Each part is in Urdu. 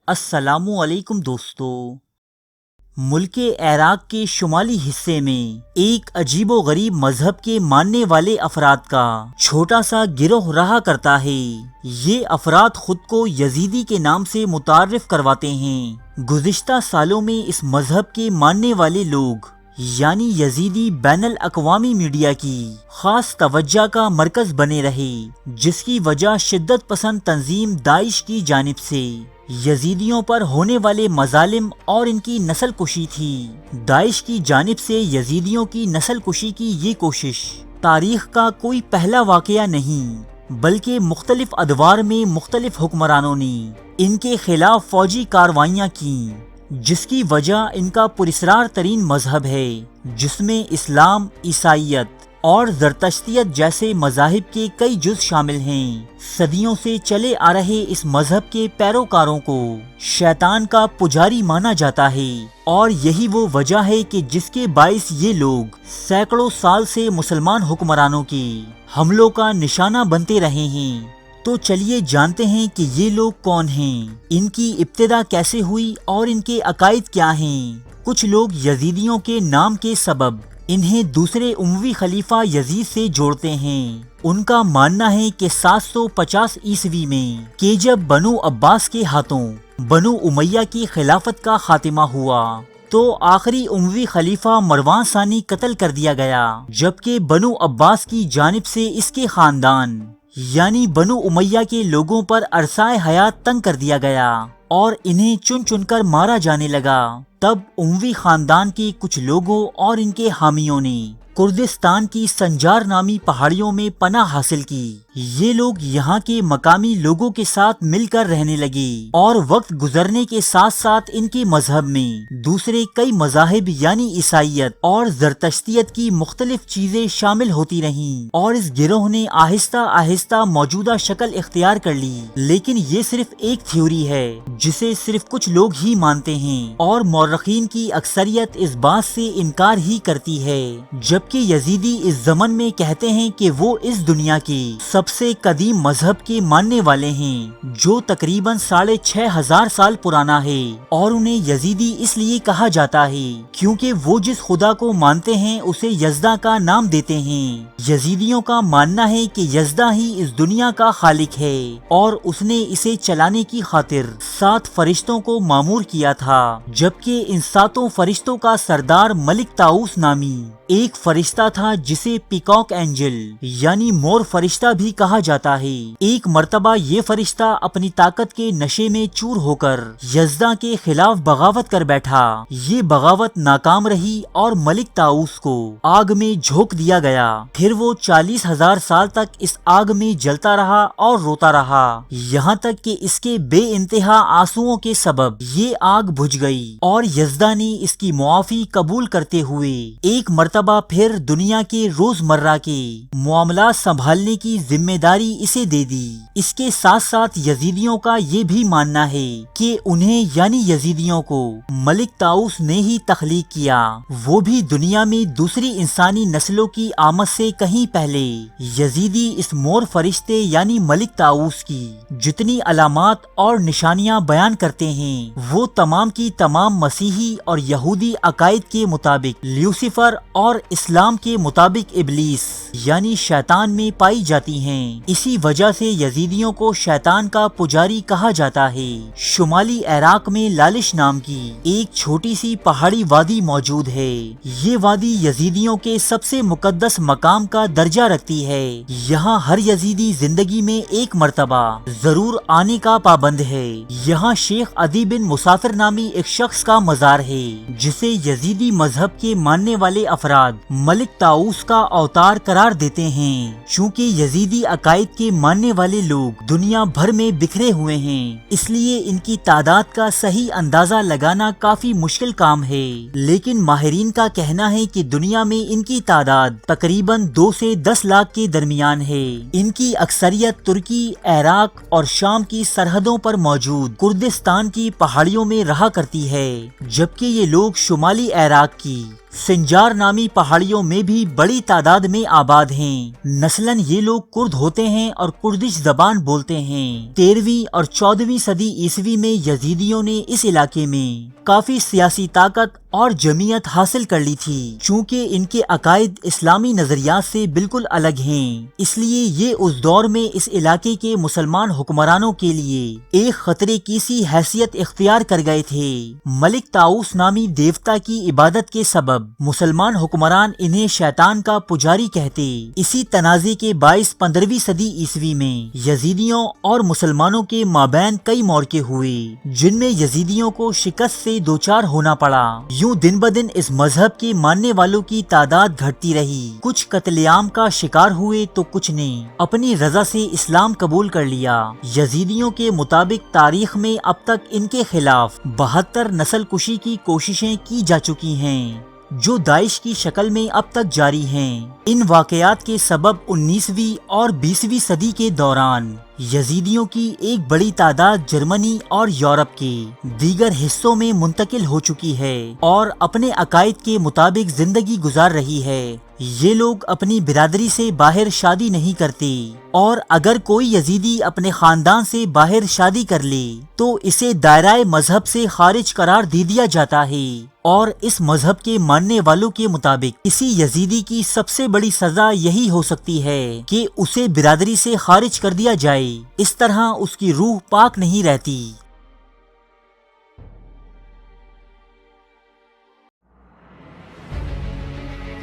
السلام علیکم دوستو۔ ملک عراق کے شمالی حصے میں ایک عجیب و غریب مذہب کے ماننے والے افراد کا چھوٹا سا گروہ رہا کرتا ہے۔ یہ افراد خود کو یزیدی کے نام سے متعارف کرواتے ہیں۔ گزشتہ سالوں میں اس مذہب کے ماننے والے لوگ یعنی یزیدی بین الاقوامی میڈیا کی خاص توجہ کا مرکز بنے رہے، جس کی وجہ شدت پسند تنظیم داعش کی جانب سے یزیدیوں پر ہونے والے مظالم اور ان کی نسل کشی تھی۔ داعش کی جانب سے یزیدیوں کی نسل کشی کی یہ کوشش تاریخ کا کوئی پہلا واقعہ نہیں، بلکہ مختلف ادوار میں مختلف حکمرانوں نے ان کے خلاف فوجی کارروائیاں کیں، جس کی وجہ ان کا پراسرار ترین مذہب ہے، جس میں اسلام، عیسائیت اور زرتشتیت جیسے مذاہب کے کئی جز شامل ہیں۔ صدیوں سے چلے آ رہے اس مذہب کے پیروکاروں کو شیطان کا پجاری مانا جاتا ہے، اور یہی وہ وجہ ہے کہ جس کے باعث یہ لوگ سینکڑوں سال سے مسلمان حکمرانوں کے حملوں کا نشانہ بنتے رہے ہیں۔ تو چلیے جانتے ہیں کہ یہ لوگ کون ہیں، ان کی ابتدا کیسے ہوئی اور ان کے عقائد کیا ہیں۔ کچھ لوگ یزیدیوں کے نام کے سبب انہیں دوسرے اموی خلیفہ یزید سے جوڑتے ہیں۔ ان کا ماننا ہے کہ 750 عیسوی میں کہ جب بنو عباس کے ہاتھوں بنو امیہ کی خلافت کا خاتمہ ہوا تو آخری اموی خلیفہ مروان ثانی قتل کر دیا گیا، جبکہ بنو عباس کی جانب سے اس کے خاندان یعنی بنو امیہ کے لوگوں پر عرصہ حیات تنگ کر دیا گیا اور انہیں چن چن کر مارا جانے لگا۔ تب اموی خاندان کے کچھ لوگوں اور ان کے حامیوں نے کردستان کی سنجار نامی پہاڑیوں میں پناہ حاصل کی۔ یہ لوگ یہاں کے مقامی لوگوں کے ساتھ مل کر رہنے لگے، اور وقت گزرنے کے ساتھ ساتھ ان کے مذہب میں دوسرے کئی مذاہب یعنی عیسائیت اور زرتشتیت کی مختلف چیزیں شامل ہوتی رہیں، اور اس گروہ نے آہستہ آہستہ موجودہ شکل اختیار کر لی۔ لیکن یہ صرف ایک تھیوری ہے جسے صرف کچھ لوگ ہی مانتے ہیں، اور مورخین کی اکثریت اس بات سے انکار ہی کرتی ہے، جبکہ یزیدی اس زمن میں کہتے ہیں کہ وہ اس دنیا کے سب سے قدیم مذہب کے ماننے والے ہیں، جو تقریباً 6500 سال پرانا ہے، اور انہیں یزیدی اس لیے کہا جاتا ہے کیونکہ وہ جس خدا کو مانتے ہیں اسے یزدہ کا نام دیتے ہیں۔ یزیدیوں کا ماننا ہے کہ یزدہ ہی اس دنیا کا خالق ہے، اور اس نے اسے چلانے کی خاطر 7 فرشتوں کو مامور کیا تھا، جبکہ ان 7 فرشتوں کا سردار ملک طاؤس نامی ایک فرشتہ تھا جسے پیکاک اینجل یعنی مور فرشتہ بھی کہا جاتا ہے۔ ایک مرتبہ یہ فرشتہ اپنی طاقت کے نشے میں چور ہو کر یزدہ کے خلاف بغاوت کر بیٹھا۔ یہ بغاوت ناکام رہی اور ملک طاؤس کو آگ میں جھونک دیا گیا۔ پھر وہ 40,000 سال تک اس آگ میں جلتا رہا اور روتا رہا، یہاں تک کہ اس کے بے انتہا آنسوؤں کے سبب یہ آگ بجھ گئی، اور یزدہ نے اس کی معافی قبول کرتے ہوئے ایک مرتبہ پھر دنیا کے روزمرہ کے معاملات سنبھالنے کی ذمہ داری اسے دے دی۔ اس کے ساتھ ساتھ یزیدیوں کا یہ بھی ماننا ہے کہ انہیں یعنی یزیدیوں کو ملک طاؤس نے ہی تخلیق کیا، وہ بھی دنیا میں دوسری انسانی نسلوں کی آمد سے کہیں پہلے۔ یزیدی اس مور فرشتے یعنی ملک طاؤس کی جتنی علامات اور نشانیاں بیان کرتے ہیں وہ تمام کی تمام مسیحی اور یہودی عقائد کے مطابق لیوسیفر اور اسلام کے مطابق ابلیس یعنی شیطان میں پائی جاتی ہیں۔ اسی وجہ سے یزیدیوں کو شیطان کا پجاری کہا جاتا ہے۔ شمالی عراق میں لالش نام کی ایک چھوٹی سی پہاڑی وادی موجود ہے۔ یہ وادی یزیدیوں کے سب سے مقدس مقام کا درجہ رکھتی ہے۔ یہاں ہر یزیدی زندگی میں ایک مرتبہ ضرور آنے کا پابند ہے۔ یہاں شیخ عدی بن مسافر نامی ایک شخص کا مزار ہے، جسے یزیدی مذہب کے ماننے والے افراد ملک طاؤس کا اوتار قرار دیتے ہیں۔ چونکہ یزیدی عقائد کے ماننے والے لوگ دنیا بھر میں بکھرے ہوئے ہیں، اس لیے ان کی تعداد کا صحیح اندازہ لگانا کافی مشکل کام ہے، لیکن ماہرین کا کہنا ہے کہ دنیا میں ان کی تعداد تقریباً 2 سے 10 لاکھ کے درمیان ہے۔ ان کی اکثریت ترکی، عراق اور شام کی سرحدوں پر موجود کردستان کی پہاڑیوں میں رہا کرتی ہے، جبکہ یہ لوگ شمالی عراق کی سنجار نامی پہاڑیوں میں بھی بڑی تعداد میں آباد ہیں۔ نسلاً یہ لوگ کرد ہوتے ہیں اور کردش زبان بولتے ہیں۔ 13ویں اور 14ویں صدی عیسوی میں یزیدیوں نے اس علاقے میں کافی سیاسی طاقت اور جمعیت حاصل کر لی تھی۔ چونکہ ان کے عقائد اسلامی نظریات سے بالکل الگ ہیں، اس لیے یہ اس دور میں اس علاقے کے مسلمان حکمرانوں کے لیے ایک خطرے کی سی حیثیت اختیار کر گئے تھے۔ ملک طاؤس نامی دیوتا کی عبادت کے سبب مسلمان حکمران انہیں شیطان کا پجاری کہتے۔ اسی تنازع کے باعث 15ویں صدی عیسوی میں یزیدیوں اور مسلمانوں کے مابین کئی معرکے ہوئے، جن میں یزیدیوں کو شکست سے دوچار ہونا پڑا۔ یوں دن بدن اس مذہب کے ماننے والوں کی تعداد گھٹتی رہی۔ کچھ قتل عام کا شکار ہوئے تو کچھ نے اپنی رضا سے اسلام قبول کر لیا۔ یزیدیوں کے مطابق تاریخ میں اب تک ان کے خلاف 72 نسل کشی کی کوششیں کی جا چکی ہیں، جو داعش کی شکل میں اب تک جاری ہیں۔ ان واقعات کے سبب 19ویں اور 20ویں صدی کے دوران یزیدیوں کی ایک بڑی تعداد جرمنی اور یورپ کے دیگر حصوں میں منتقل ہو چکی ہے اور اپنے عقائد کے مطابق زندگی گزار رہی ہے۔ یہ لوگ اپنی برادری سے باہر شادی نہیں کرتے، اور اگر کوئی یزیدی اپنے خاندان سے باہر شادی کر لے تو اسے دائرہ مذہب سے خارج قرار دے دیا جاتا ہے، اور اس مذہب کے ماننے والوں کے مطابق کسی یزیدی کی سب سے بڑی سزا یہی ہو سکتی ہے کہ اسے برادری سے خارج کر دیا جائے۔ اس طرح اس کی روح پاک نہیں رہتی۔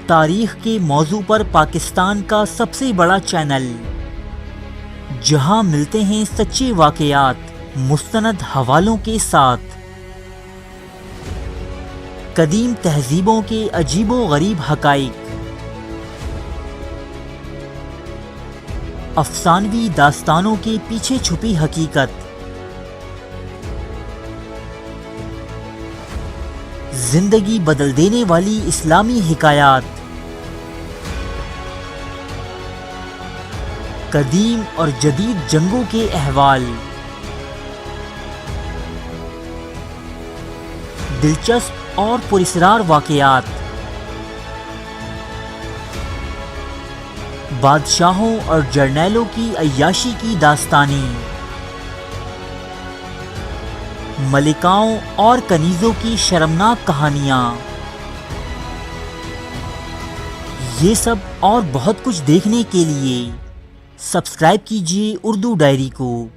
تاریخ کے موضوع پر پاکستان کا سب سے بڑا چینل، جہاں ملتے ہیں سچے واقعات مستند حوالوں کے ساتھ، قدیم تہذیبوں کے عجیب و غریب حقائق، افسانوی داستانوں کے پیچھے چھپی حقیقت، زندگی بدل دینے والی اسلامی حکایات، قدیم اور جدید جنگوں کے احوال، دلچسپ اور پراسرار واقعات، بادشاہوں اور جرنیلوں کی عیاشی کی داستانیں، ملکاؤں اور کنیزوں کی شرمناک کہانیاں، یہ سب اور بہت کچھ دیکھنے کے لیے سبسکرائب کیجیے اردو ڈائری کو۔